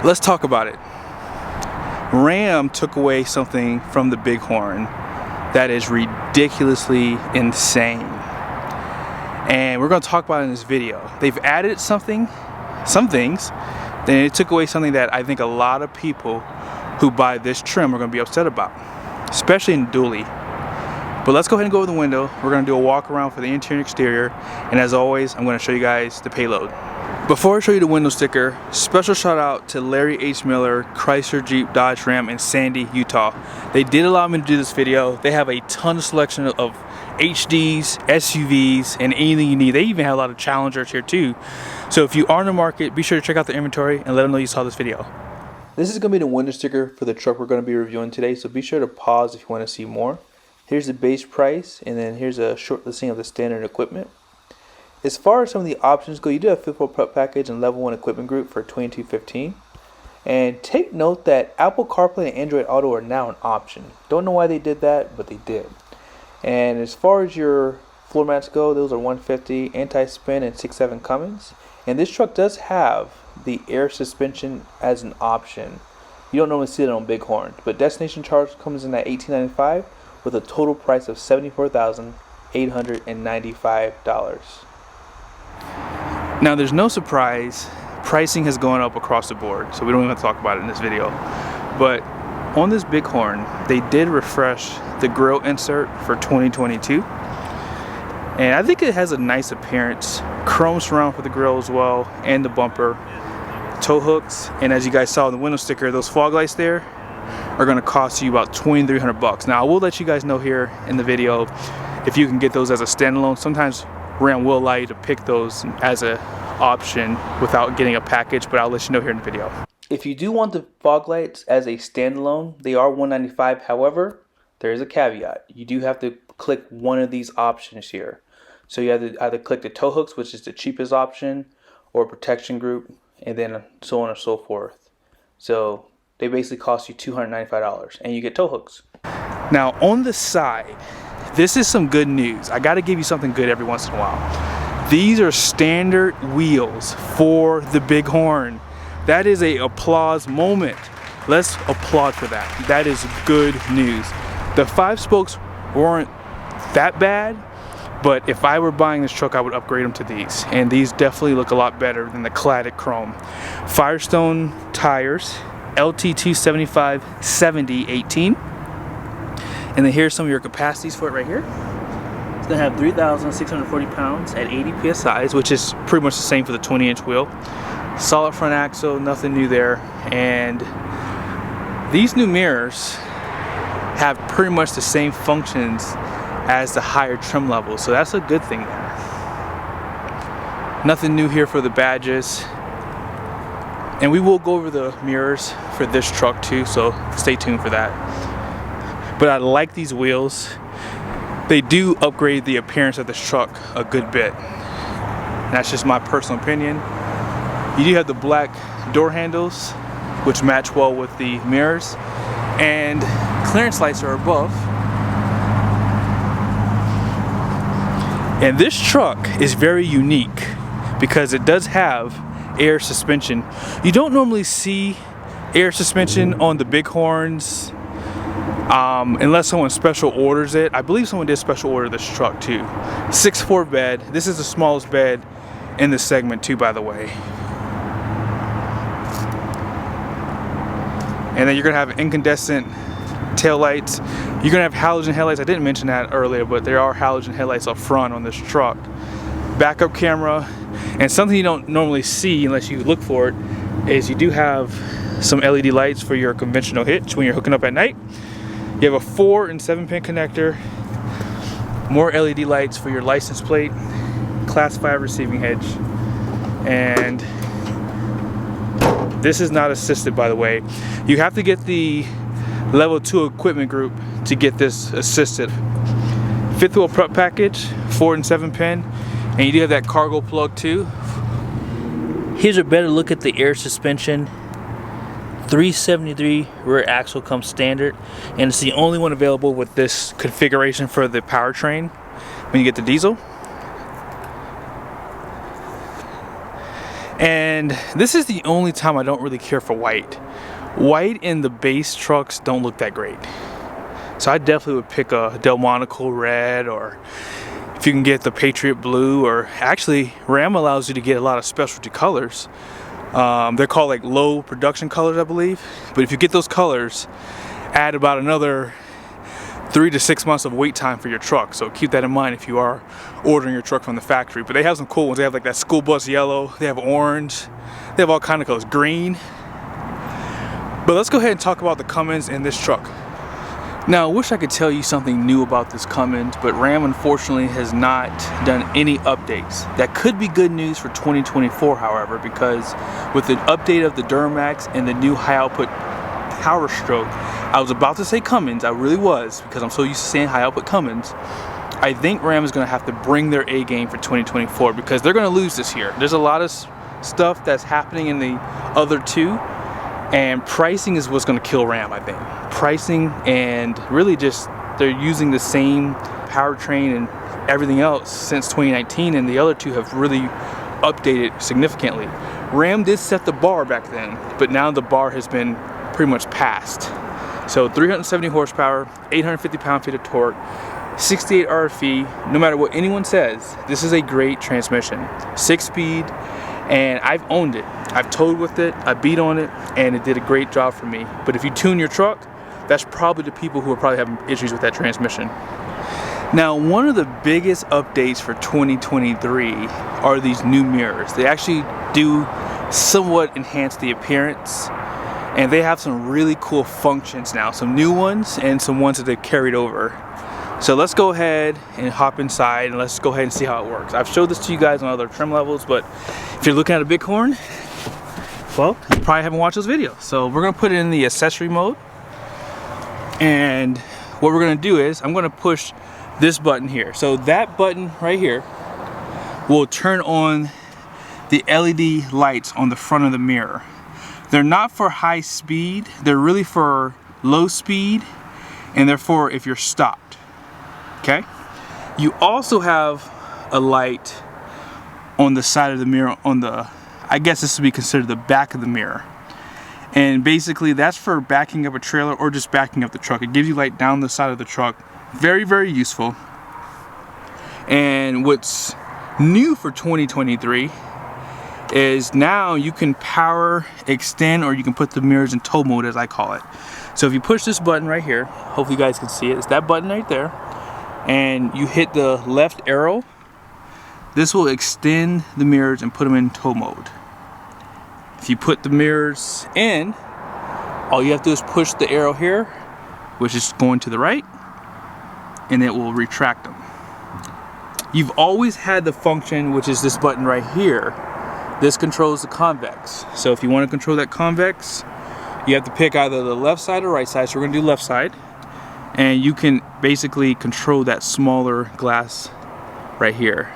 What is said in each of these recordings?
Let's talk about it. Ram took away something from the Bighorn that is ridiculously insane, and we're going to talk about it in this video. They've added some things, then it took away something that I think a lot of people who buy this trim are going to be upset about, especially in dually. But let's go ahead and go over the window. We're going to do a walk around for the interior and exterior, and as always, I'm going to show you guys the payload. Before I show you the window sticker, special shout out to Larry H. Miller, Chrysler, Jeep, Dodge, Ram in Sandy, Utah. They did allow me to do this video. They have a ton of selection of HDs, SUVs, and anything you need. They even have a lot of Challengers here too. So if you are in the market, be sure to check out the inventory and let them know you saw this video. This is going to be the window sticker for the truck we're going to be reviewing today, so be sure to pause if you want to see more. Here's the base price, and then here's a short listing of the standard equipment. As far as some of the options go, you do have fifth wheel prep package and level 1 equipment group for $22.15. And take note that Apple CarPlay and Android Auto are now an option. Don't know why they did that, but they did. And as far as your floor mats go, those are $150, anti-spin and 6.7 Cummins. And this truck does have the air suspension as an option. You don't normally see it on Bighorn, but destination charge comes in at $18.95 with a total price of $74,895. Now there's no surprise, pricing has gone up across the board, so we don't even have to talk about it in this video. But on this Bighorn, they did refresh the grille insert for 2022. And I think it has a nice appearance. Chrome surround for the grille as well, and the bumper. Tow hooks, and as you guys saw in the window sticker, those fog lights there are going to cost you about $2,300. Now I will let you guys know here in the video if you can get those as a standalone. Sometimes Ram will allow you to pick those as an option without getting a package, but I'll let you know here in the video. If you do want the fog lights as a standalone, they are $195. However, there is a caveat. You do have to click one of these options here. So you have to either click the tow hooks, which is the cheapest option, or protection group, and then so on and so forth. So they basically cost you $295, and you get tow hooks. Now on the side, this is some good news. I gotta give you something good every once in a while. These are standard wheels for the Bighorn. That is a applause moment. Let's applaud for that. That is good news. The 5 spokes weren't that bad, but if I were buying this truck, I would upgrade them to these. And these definitely look a lot better than the cladded chrome. Firestone tires, LT275 70/18. And then here's some of your capacities for it right here. It's gonna have 3,640 pounds at 80 PSIs, which is pretty much the same for the 20-inch wheel. Solid front axle, nothing new there. And these new mirrors have pretty much the same functions as the higher trim level, so that's a good thing there. Nothing new here for the badges. And we will go over the mirrors for this truck too, so stay tuned for that. But I like these wheels. They do upgrade the appearance of this truck a good bit. And that's just my personal opinion. You do have the black door handles, which match well with the mirrors, and clearance lights are above. And this truck is very unique because it does have air suspension. You don't normally see air suspension on the Bighorns unless someone special orders it. I believe someone did special order this truck too. 6'4" bed. This is the smallest bed in this segment too, by the way. And then you're gonna have incandescent tail lights. You're gonna have halogen headlights. I didn't mention that earlier, but there are halogen headlights up front on this truck. Backup camera, and something you don't normally see unless you look for it is you do have some LED lights for your conventional hitch when you're hooking up at night. You have a 4 and 7 pin connector, more LED lights for your license plate, class 5 receiving hitch, and this is not assisted, by the way. You have to get the level 2 equipment group to get this assisted. 5th wheel prep package, 4 and 7 pin, and you do have that cargo plug too. Here's a better look at the air suspension. 373 rear axle comes standard, and it's the only one available with this configuration for the powertrain when you get the diesel. And this is the only time I don't really care for white. White in the base trucks don't look that great. So I definitely would pick a Delmonico red, or if you can get the Patriot blue, or actually Ram allows you to get a lot of specialty colors. They're called like low production colors, I believe. But if you get those colors, add about another 3 to 6 months of wait time for your truck. So keep that in mind if you are ordering your truck from the factory. But they have some cool ones. They have like that school bus yellow, they have orange, they have all kind of colors, green. But let's go ahead and talk about the Cummins in this truck. Now, I wish I could tell you something new about this Cummins, but Ram unfortunately has not done any updates. That could be good news for 2024, however, because with the update of the Duramax and the new high output Power Stroke, I was about to say Cummins, I really was, because I'm so used to saying high output Cummins. I think Ram is going to have to bring their A game for 2024 because they're going to lose this year. There's a lot of stuff that's happening in the other two, and pricing is what's going to kill Ram, I think. Pricing, and really just they're using the same powertrain and everything else since 2019, and the other two have really updated significantly. Ram did set the bar back then, but now the bar has been pretty much passed. So 370 horsepower, 850 pound-feet of torque, 68 RFE. No matter what anyone says, this is a great transmission. 6-speed, and I've owned it. I've towed with it, I beat on it, and it did a great job for me. But if you tune your truck, that's probably the people who are probably having issues with that transmission. Now, one of the biggest updates for 2023 are these new mirrors. They actually do somewhat enhance the appearance, and they have some really cool functions now. Some new ones and some ones that they've carried over. So let's go ahead and hop inside and let's go ahead and see how it works. I've showed this to you guys on other trim levels, but if you're looking at a Bighorn, well, you probably haven't watched those videos. So we're gonna put it in the accessory mode. And what we're gonna do is I'm gonna push this button here. So that button right here will turn on the LED lights on the front of the mirror. They're not for high speed, they're really for low speed, and therefore if you're stopped, okay? You also have a light on the side of the mirror, on the, I guess this would be considered the back of the mirror. And basically that's for backing up a trailer or just backing up the truck. It gives you light down the side of the truck. Very, very useful. And what's new for 2023 is now you can power extend, or you can put the mirrors in tow mode, as I call it. So if you push this button right here, hopefully you guys can see it, it's that button right there, and you hit the left arrow, this will extend the mirrors and put them in tow mode. If you put the mirrors in, all you have to do is push the arrow here, which is going to the right, and it will retract them. You've always had the function, which is this button right here. This controls the convex. So if you want to control that convex, you have to pick either the left side or right side. So we're going to do left side. And you can basically control that smaller glass right here.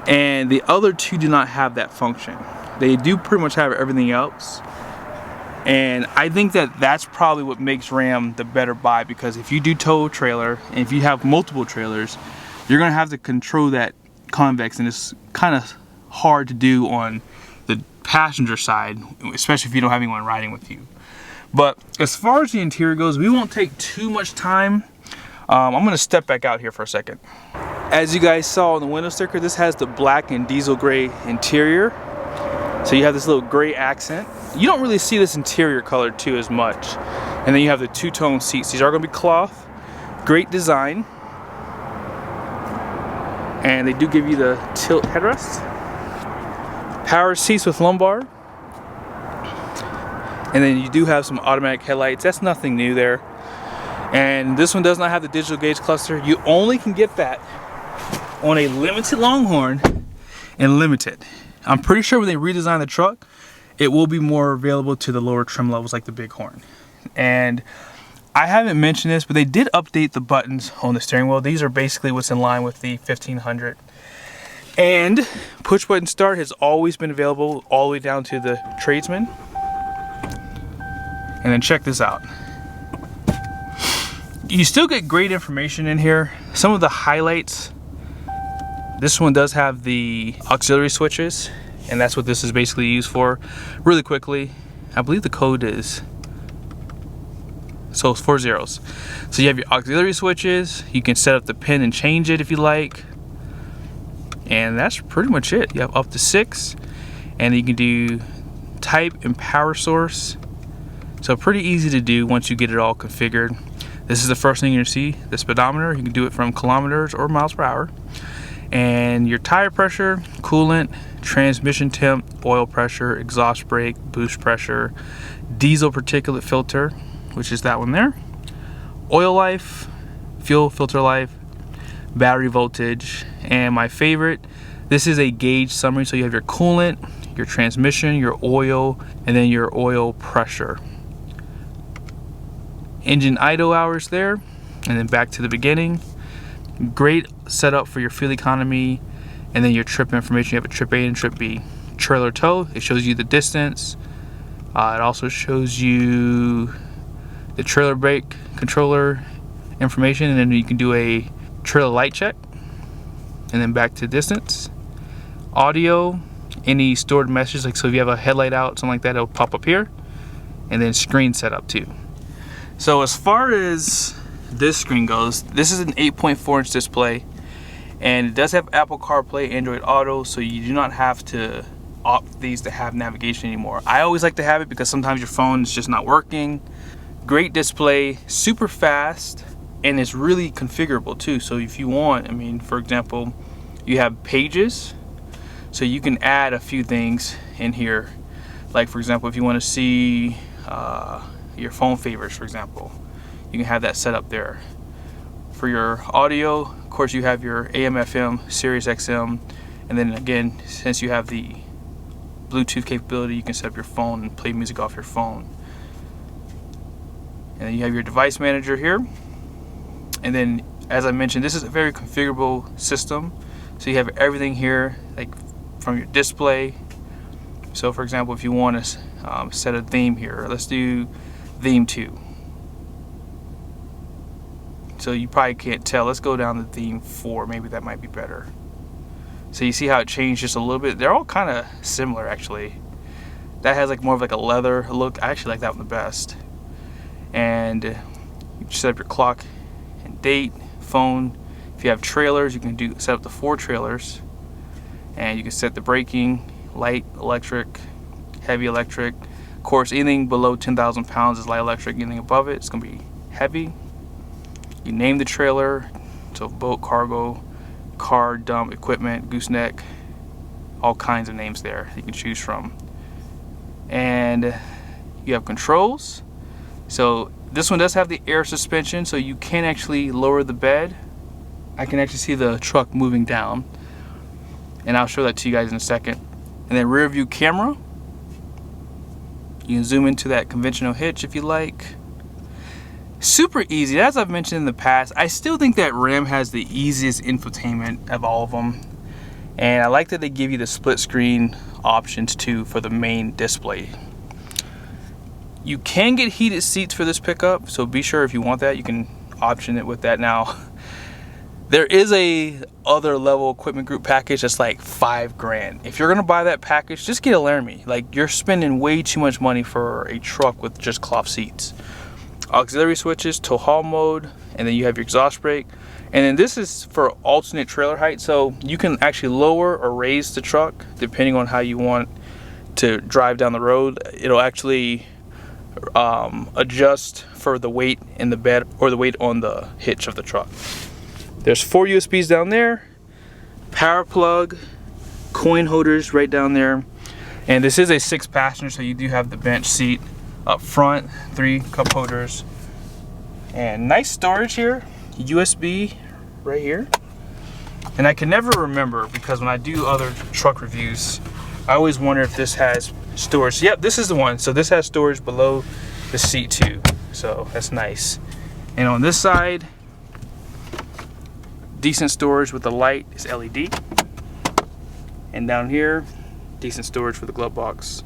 And the other two do not have that function. They do pretty much have everything else. And I think that that's probably what makes Ram the better buy, because if you do tow a trailer, and if you have multiple trailers, you're going to have to control that convex, and it's kind of hard to do on the passenger side, especially if you don't have anyone riding with you. But as far as the interior goes, we won't take too much time. I'm going to step back out here for a second. As you guys saw on the window sticker, this has the black and diesel gray interior. So you have this little gray accent. You don't really see this interior color too as much. And then you have the two-tone seats. These are going to be cloth. Great design. And they do give you the tilt headrest. Power seats with lumbar. And then you do have some automatic headlights. That's nothing new there. And this one does not have the digital gauge cluster. You only can get that on a limited Longhorn and limited. I'm pretty sure when they redesign the truck, it will be more available to the lower trim levels like the Bighorn. And I haven't mentioned this, but they did update the buttons on the steering wheel. These are basically what's in line with the 1500. And push button start has always been available all the way down to the tradesman. And then check this out. You still get great information in here. Some of the highlights, this one does have the auxiliary switches. and that's what this is basically used for. Really quickly, I believe the code is, so it's 4 zeros. So you have your auxiliary switches, you can set up the pin and change it if you like, and that's pretty much it. You have up to 6, and you can do type and power source. So pretty easy to do once you get it all configured. This is the first thing you're gonna see, the speedometer. You can do it from kilometers or miles per hour. And your tire pressure, coolant, transmission temp, oil pressure, exhaust brake, boost pressure, diesel particulate filter, which is that one there, oil life, fuel filter life, battery voltage, and my favorite, this is a gauge summary. So you have your coolant, your transmission, your oil, and then your oil pressure. Engine idle hours there, and then back to the beginning. Great setup for your fuel economy, and then your trip information. You have a trip A and trip B. Trailer tow, it shows you the distance. It also shows you the trailer brake controller information, and then you can do a trailer light check, and then back to distance. Audio, any stored messages, like so if you have a headlight out, something like that, it'll pop up here, and then screen setup too. So as far as this screen goes, this is an 8.4-inch display, and it does have Apple CarPlay, Android Auto, so you do not have to opt these to have navigation anymore. I always like to have it because sometimes your phone is just not working. Great display, super fast, and it's really configurable too. So if you want, I mean, for example, you have pages, so you can add a few things in here. Like for example, if you want to see your phone favorites, for example, you can have that set up there. For your audio, of course, you have your AM, FM, Sirius XM, and then again, since you have the Bluetooth capability, you can set up your phone and play music off your phone. And then you have your device manager here. And then, as I mentioned, this is a very configurable system. So you have everything here, like from your display. So for example, if you want to set a theme here, let's do theme 2. So you probably can't tell. Let's go down to theme 4. Maybe that might be better. So you see how it changed just a little bit. They're all kind of similar actually. That has like more of like a leather look. I actually like that one the best. And you set up your clock and date, phone. If you have trailers, you can set up the 4 trailers, and you can set the braking, light, electric, heavy electric. Of course, anything below 10,000 pounds is light electric. Anything above it, it's gonna be heavy. You name the trailer, so boat, cargo, car, dump, equipment, gooseneck, all kinds of names there you can choose from. And you have controls. So this one does have the air suspension, so you can actually lower the bed. I can actually see the truck moving down, and I'll show that to you guys in a second. And then rear view camera. You can zoom into that conventional hitch if you like. Super easy. As I've mentioned in the past, I still think that Ram has the easiest infotainment of all of them. And I like that they give you the split screen options too for the main display. You can get heated seats for this pickup, so be sure if you want that, you can option it with that. Now, there is a other level equipment group package that's like $5 grand. If you're gonna buy that package, just get a Laramie. Like, you're spending way too much money for a truck with just cloth seats. Auxiliary switches, tow haul mode, and then you have your exhaust brake. And then this is for alternate trailer height, so you can actually lower or raise the truck depending on how you want to drive down the road. It'll actually adjust for the weight in the bed or the weight on the hitch of the truck. There's 4 USBs down there, power plug, coin holders right down there, and this is a 6-passenger, so you do have the bench seat up front, 3 cup holders, and nice storage here, USB right here. And I can never remember, because when I do other truck reviews, I always wonder if this has storage. Yep, this is the one. So this has storage below the seat too, so that's nice. And on this side, decent storage with the light is LED, and down here, decent storage for the glove box.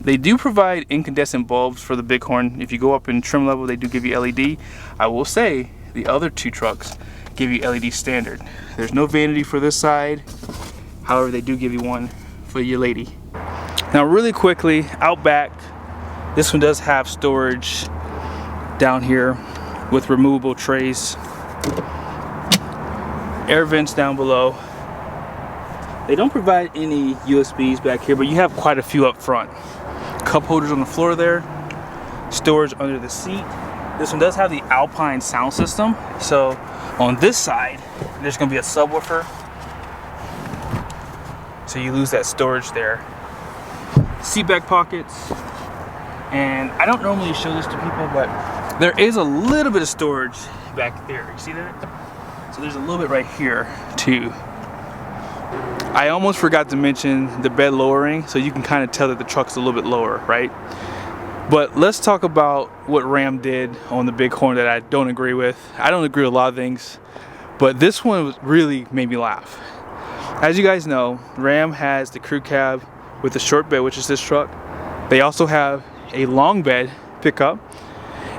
They do provide incandescent bulbs for the Bighorn. If you go up in trim level, they do give you LED. I will say the other 2 trucks give you LED standard. There's no vanity for this side, However, they do give you one for your lady. Now really quickly, out back, this one does have storage down here with removable trays. Air vents down below. They don't provide any USBs back here, but you have quite a few up front. Cup holders on the floor there. Storage under the seat. This one does have the Alpine sound system. So on this side, there's gonna be a subwoofer. So you lose that storage there. Seat back pockets. And I don't normally show this to people, but there is a little bit of storage back there. You see that? So there's a little bit right here too. I almost forgot to mention the bed lowering, so you can kind of tell that the truck's a little bit lower, right? But let's talk about what Ram did on the Bighorn that I don't agree with. I don't agree with a lot of things, but this one really made me laugh. As you guys know, Ram has the crew cab with the short bed, which is this truck. They also have a long bed pickup,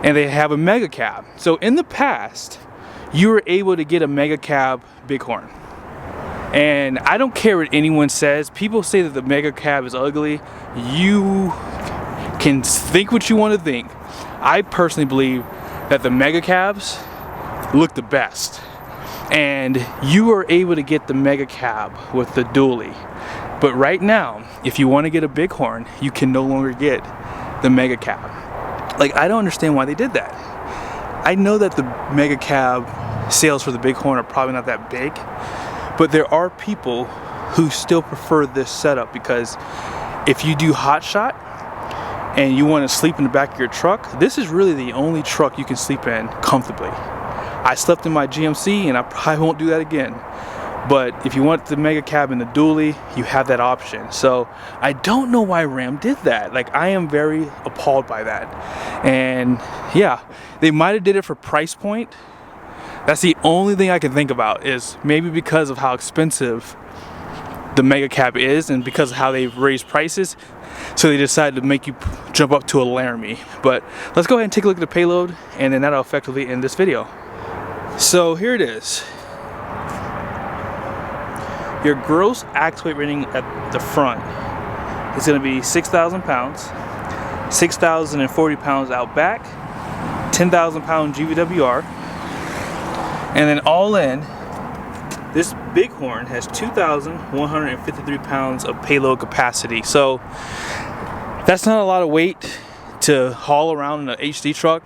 and they have a mega cab. So in the past, you were able to get a mega cab Bighorn. And I don't care what anyone says. People say that the mega cab is ugly. You can think what you want to think. I personally believe that the mega cabs look the best. And you are able to get the mega cab with the dually. But right now, if you want to get a Bighorn, you can no longer get the mega cab. Like, I don't understand why they did that. I know that the mega cab sales for the Bighorn are probably not that big, but there are people who still prefer this setup, because if you do hot shot and you want to sleep in the back of your truck, this is really the only truck you can sleep in comfortably. I slept in my GMC and I probably won't do that again. But if you want the mega cab and the dually, you have that option. So I don't know why Ram did that. Like, I am very appalled by that. And yeah, they might have did it for price point. That's the only thing I can think about, is maybe because of how expensive the mega cab is and because of how they've raised prices, so they decided to make you jump up to a Laramie. But let's go ahead and take a look at the payload, and then that'll effectively end this video. So here it is. Your gross axle weight rating at the front is going to be 6,000 pounds, 6,040 pounds out back, 10,000 pound GVWR. And then all in, this Bighorn has 2,153 pounds of payload capacity. So that's not a lot of weight to haul around in an HD truck.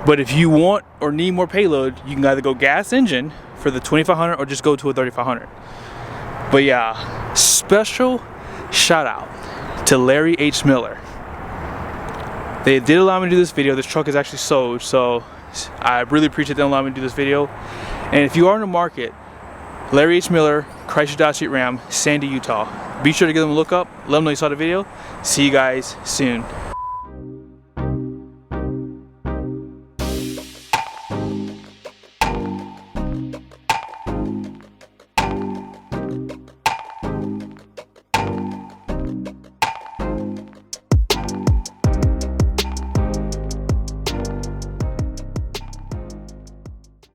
But if you want or need more payload, you can either go gas engine for the 2500 or just go to a 3500. But yeah, special shout out to Larry H. Miller. They did allow me to do this video. This truck is actually sold, so I really appreciate them allowing me to do this video. And if you are in the market, Larry H. Miller, Chrysler Dodge Jeep Ram, Sandy, Utah. Be sure to give them a look up. Let them know you saw the video. See you guys soon.